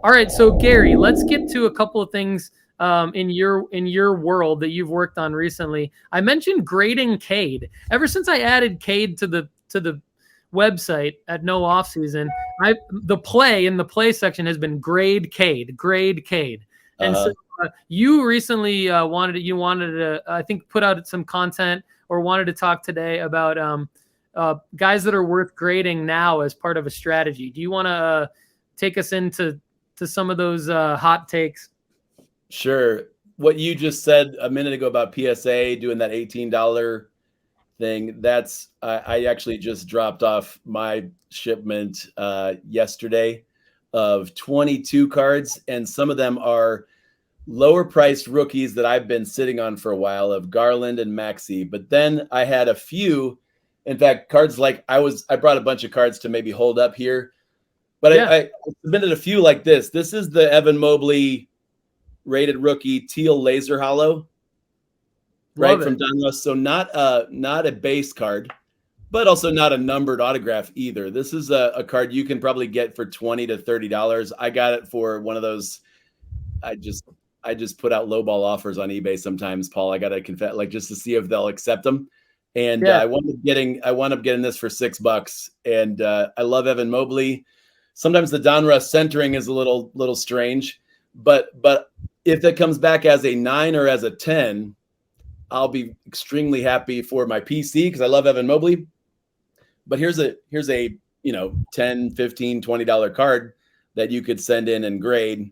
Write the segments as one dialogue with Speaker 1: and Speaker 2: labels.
Speaker 1: All right, so Gary, let's get to a couple of things in your world that you've worked on recently. I mentioned grading Cade. Ever since I added Cade to the website at no off season, the play section has been grade Cade, and so you recently wanted to I think put out some content or wanted to talk today about guys that are worth grading now as part of a strategy. Do you want to take us into some of those hot takes?
Speaker 2: Sure. What you just said a minute ago about PSA doing that $18 thing, that's I actually just dropped off my shipment yesterday of 22 cards, and some of them are lower priced rookies that I've been sitting on for a while of Garland and Maxey. But then I had a few, in fact, cards like I brought a bunch of cards to maybe hold up here, but yeah. I submitted a few like this. This is the Evan Mobley rated rookie teal laser hollow, right, from Dunlop. So not a base card, but also not a numbered autograph either. This is a card you can probably get for $20 to $30. I got it for one of those. I just put out lowball offers on eBay sometimes, Paul. I got to confess, like, just to see if they'll accept them. And I wound up getting this for $6. And I love Evan Mobley. Sometimes the Donruss centering is a little strange, but if it comes back as a 9 or as a 10, I'll be extremely happy for my PC because I love Evan Mobley. But here's a $10, $15, $20 card that you could send in and grade.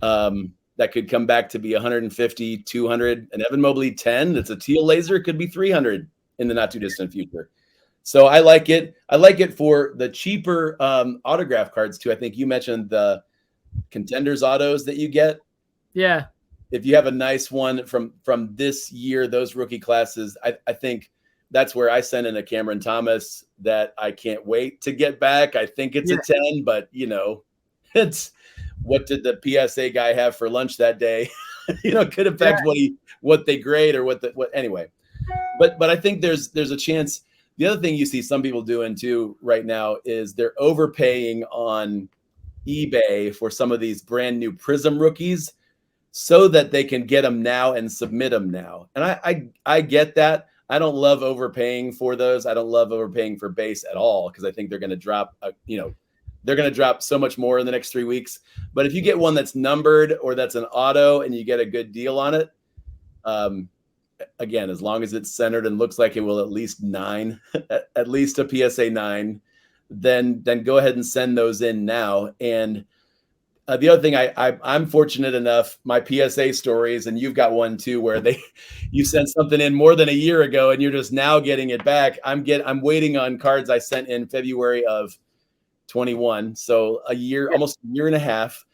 Speaker 2: That could come back to be 150, 200. An Evan Mobley 10 that's a teal laser could be 300 in the not too distant future. So I like it. I like it for the cheaper autograph cards too. I think you mentioned the contenders autos that you get.
Speaker 1: Yeah.
Speaker 2: If you have a nice one from this year, those rookie classes, I think that's where I sent in a Cameron Thomas that I can't wait to get back. I think it's a 10, but it's what did the PSA guy have for lunch that day? Could affect what they grade or what anyway. But I think there's a chance. The other thing you see some people doing too right now is they're overpaying on eBay for some of these brand new Prism rookies so that they can get them now and submit them now. And I get that. I don't love overpaying for those. I don't love overpaying for base at all because I think they're going to drop, they're going to drop so much more in the next 3 weeks. But if you get one that's numbered or that's an auto and you get a good deal on it, again, as long as it's centered and looks like it will at least 9, at least a PSA 9, then go ahead and send those in now. And the other thing, I'm fortunate enough, my PSA stories, and you've got one too, where you sent something in more than a year ago and you're just now getting it back. I'm waiting on cards I sent in February of 21, so almost a year and a half.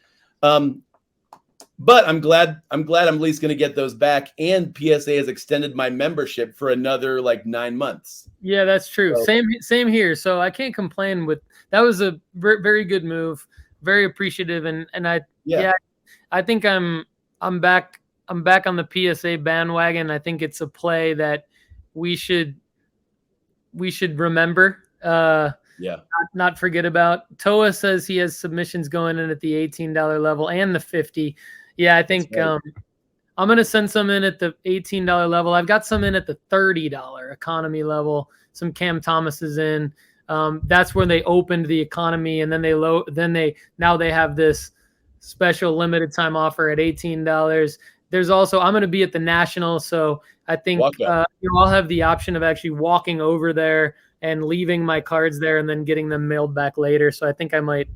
Speaker 2: But I'm glad I'm at least going to get those back. And PSA has extended my membership for another 9 months.
Speaker 1: Yeah, that's true. So, same here. So I can't complain that was a very good move. Very appreciative. And I think I'm back on the PSA bandwagon. I think it's a play that we should remember. Not forget about. Toa says he has submissions going in at the $18 level and the 50. Yeah, I think I'm going to send some in at the $18 level. I've got some in at the $30 economy level. Some Cam Thomas's in. That's when they opened the economy, and then now they have this special limited time offer at $18. There's also, I'm going to be at the National, so I think I'll have the option of actually walking over there and leaving my cards there and then getting them mailed back later. So I think I might,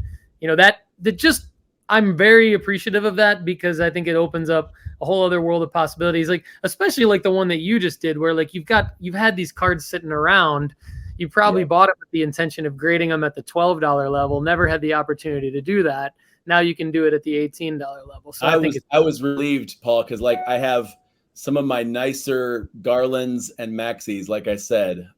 Speaker 1: I'm very appreciative of that because I think it opens up a whole other world of possibilities. Especially the one that you just did where you've had these cards sitting around. You probably bought them with the intention of grading them at the $12 level, never had the opportunity to do that. Now you can do it at the $18 level. So I was
Speaker 2: relieved, Paul, because I have some of my nicer Garlands and Maxies, like I said,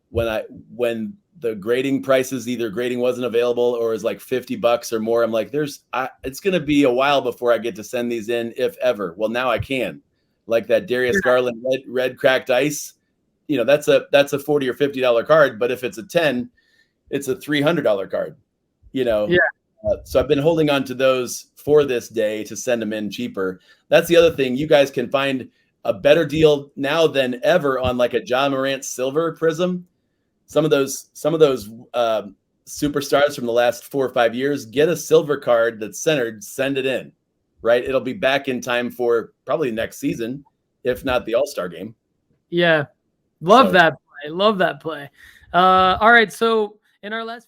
Speaker 2: when the grading prices, either grading wasn't available or is $50 or more, I'm like, it's going to be a while before I get to send these in, if ever. Well, now I can. Like that Darius Garland red cracked ice. That's a $40 or $50 card, but if it's a 10, it's a $300 card. So I've been holding on to those for this day to send them in cheaper. That's the other thing. You guys can find a better deal now than ever on like a John Morant silver prism. Some of those superstars from the last 4 or 5 years, get a silver card that's centered, send it in, right? It'll be back in time for probably next season, if not the All-Star game.
Speaker 1: Yeah. Love that play. Love that play. All right. So in our last